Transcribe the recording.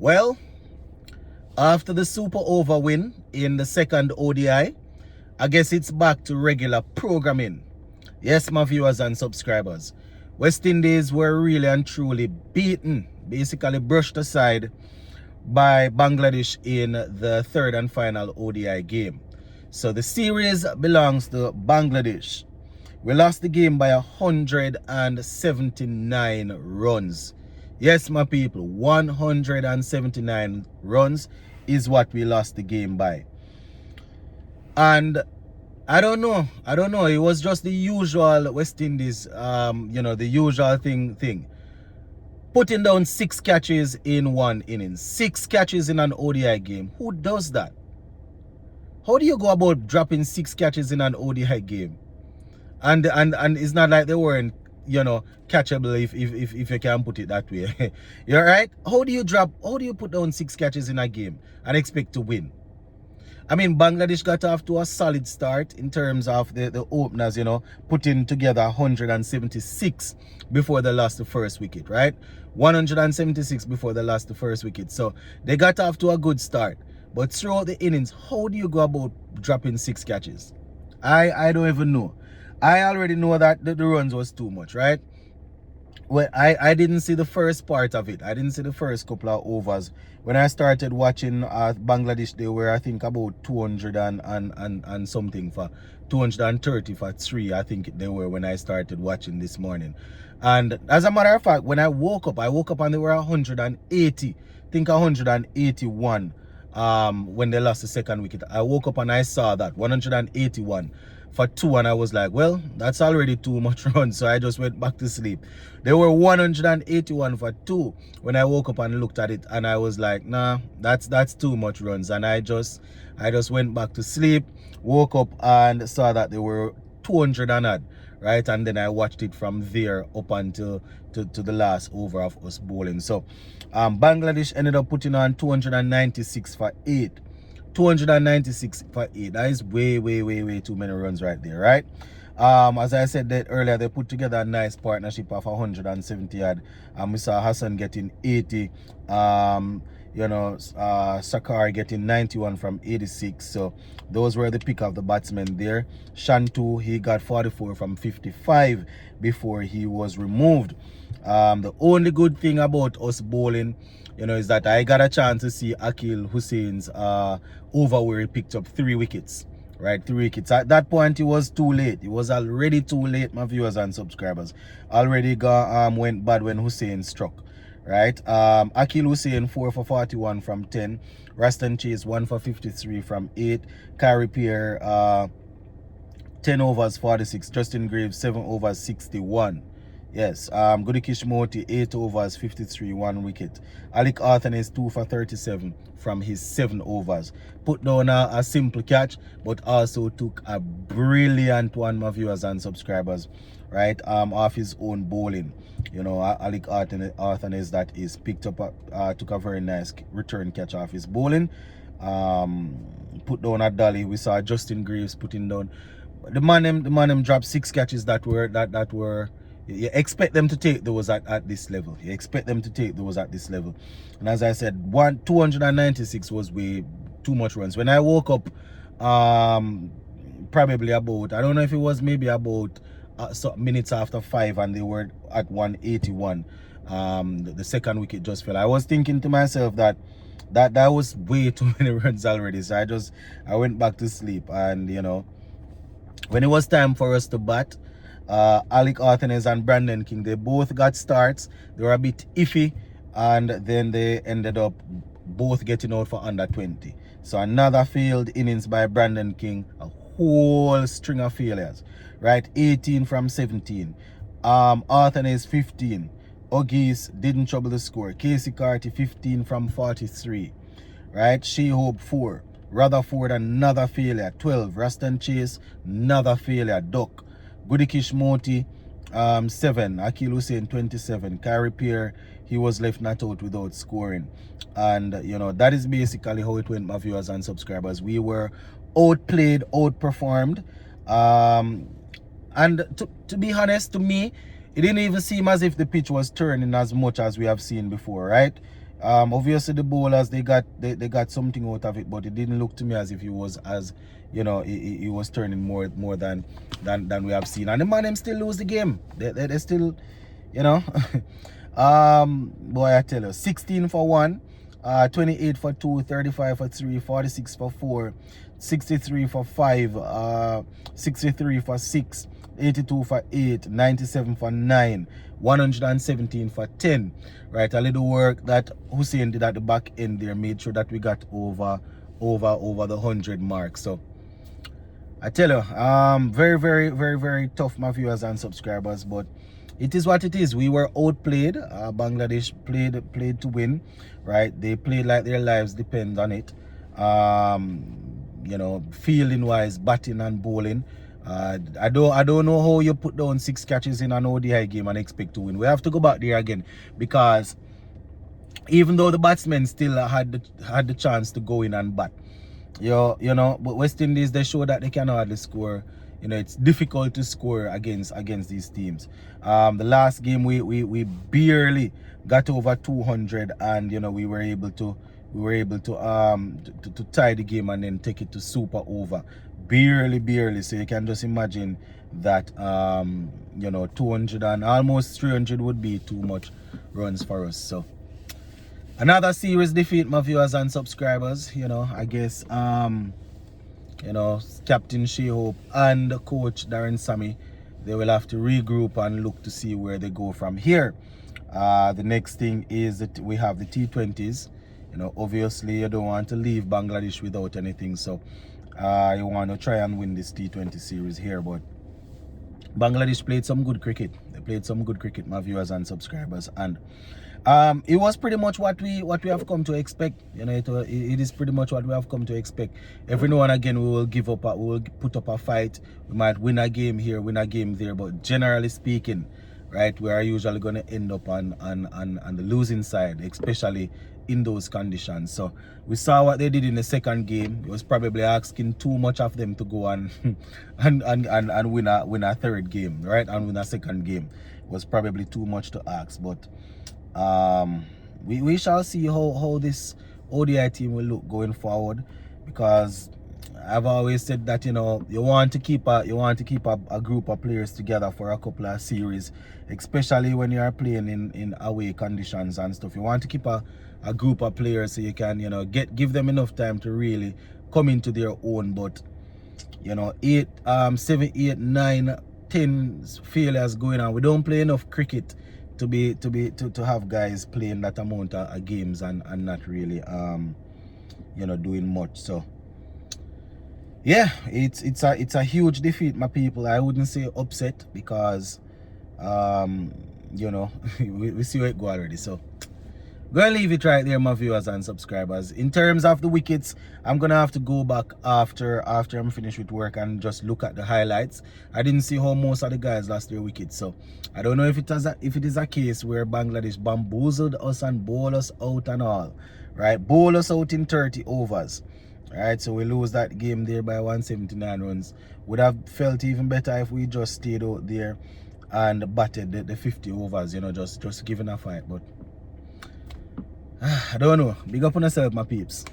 Well, after the super over win in the second ODI, I guess it's back to regular programming. Yes, my viewers and subscribers. West Indies were really and truly beaten, basically brushed aside by Bangladesh in the third and final ODI game. So the series belongs to Bangladesh. We lost the game by 179 runs. Yes, my people, 179 runs is what we lost the game by. And I don't know. It was just the usual West Indies, the usual thing. Putting down 6 catches in one inning. 6 catches in an ODI game. Who does that? How do you go about dropping 6 catches in an ODI game? And it's not like they weren't, catchable if you can put it that way. You're right? How do you put down 6 catches in a game and expect to win? I mean, Bangladesh got off to a solid start in terms of the openers, putting together 176 before they lost the first wicket, right? 176 before they lost the first wicket. So they got off to a good start. But throughout the innings, how do you go about dropping 6 catches? I don't even know. I already know that the runs was too much, right? Well, I didn't see the first part of it. I didn't see the first couple of overs. When I started watching Bangladesh, they were, I think, about 200 and something for 230 for 3, I think they were when I started watching this morning. And as a matter of fact, when I woke up and they were 180, I think 181 when they lost the second wicket. I woke up and I saw that 181 for 2, and I was like, well, that's already too much runs, so I just went back to sleep. They were 181 for 2 when I woke up and looked at it, and I was like, nah, that's too much runs, and I just went back to sleep, woke up and saw that they were 200 and odd, right? And then I watched it from there up until to the last over of us bowling. So Bangladesh ended up putting on 296 for 8. 296 for 8. That is way too many runs right there, right? As I said that earlier, they put together a nice partnership of 170 odd. We saw Hassan getting 80. Sakar getting 91 from 86. So those were the pick of the batsmen there. Shantu, he got 44 from 55 before he was removed. The only good thing about us bowling, is that I got a chance to see Akil Hussein's over where he picked up 3 wickets. Right, 3 wickets. At that point, it was too late. It was already too late, my viewers and subscribers. Already went bad when Hussein struck. Right, Akil Hussein 4 for 41 from 10. Raston Chase 1 for 53 from 8. Kyrie Pierre 10 overs 46. Justin Graves 7 overs 61. Yes, Gudikish Moti 8 overs 53, 1 wicket. Alec Arthur is 2 for 37 from his 7 overs. Put down a simple catch, but also took a brilliant one, my viewers and subscribers, right? Off his own bowling. Alec Arthur is that is picked up took a very nice return catch off his bowling. Put down a dolly. We saw Justin Graves putting down the man them dropped 6 catches that were you expect them to take those at this level. You expect them to take those at this level. And as I said, 296 was way too much runs. When I woke up, probably about, I don't know if it was maybe about minutes after 5, and they were at 181. The second wicket just fell. I was thinking to myself that was way too many runs already. So I went back to sleep, and when it was time for us to bat, Alec Arthenez and Brandon King, they both got starts. They were a bit iffy, and then they ended up both getting out for under 20. So another failed innings by Brandon King, a whole string of failures, right? 18 from 17. Arthenez 15. Ogis didn't trouble the score. Casey Carty 15 from 43, right? She-Hope 4. Rutherford another failure, 12. Raston Chase another failure, Duck. Gudikish Moti 7. Akil Hussein 27. Kyrie Pierre, he was left not out without scoring. And that is basically how it went, my viewers and subscribers. We were outplayed, outperformed, and to be honest, to me, it didn't even seem as if the pitch was turning as much as we have seen before, right? Obviously the bowlers, they got something out of it, but it didn't look to me as if he was, as you know, he was turning more than we have seen. And the man them still lose the game. They still, you know. Boy, I tell you, 16 for 1, 28 for 2, 35 for 3, 46 for 4, 63 for 5, 63 for 6, 82 for 8, 97 for 9, 117 for 10. Right, a little work that Hussein did at the back end there made sure that we got over the 100 mark. So I tell you, very tough, my viewers and subscribers, but it is what it is. We were outplayed. Bangladesh played to win, right? They played like their lives depend on it. You know, fielding wise, batting and bowling. I don't know how you put down 6 catches in an ODI game and expect to win. We have to go back there again, because even though the batsmen still had the chance to go in and bat, you know, but West Indies, they show that they can hardly score. You know, it's difficult to score against these teams. The last game we barely got over 200, and you know, we were able to tie the game and then take it to super over. Barely. So you can just imagine that you know, 200 and almost 300 would be too much runs for us. So another series defeat, my viewers and subscribers. You know, I guess you know, Captain Shea Hope and Coach Darren Sammy, they will have to regroup and look to see where they go from here. The next thing is that we have the T20s. You know, obviously you don't want to leave Bangladesh without anything, so you want to try and win this T20 series here. But Bangladesh played some good cricket. They played some good cricket, my viewers and subscribers, and it was pretty much what we have come to expect. You know, it is pretty much what we have come to expect. Every now and again we will we will put up a fight. We might win a game here, win a game there, but generally speaking, right, we are usually going to end up on the losing side, especially in those conditions. So we saw what they did in the second game. It was probably asking too much of them to go and win a third game, right, and win a second game. It was probably too much to ask, but we shall see how this ODI team will look going forward, because I've always said that, you know, you want to keep a group of players together for a couple of series, especially when you are playing in away conditions and stuff. You want to keep a group of players so you can, you know, give them enough time to really come into their own. But you know, 7, 8, 9, 10 failures going on. We don't play enough cricket to have guys playing that amount of games and not really you know, doing much. So yeah, it's a huge defeat, my people. I wouldn't say upset, because you know, we see where it go already. So gonna leave it right there, my viewers and subscribers. In terms of the wickets, I'm gonna have to go back after I'm finished with work and just look at the highlights. I didn't see how most of the guys lost their wickets, so I don't know if it is a case where Bangladesh bamboozled us and bowled us out and all, right? Bowl us out in 30 overs. Right, so we lose that game there by 179 runs. Would have felt even better if we just stayed out there and batted the 50 overs, you know, just giving a fight. But I don't know. Big up on yourself, my peeps.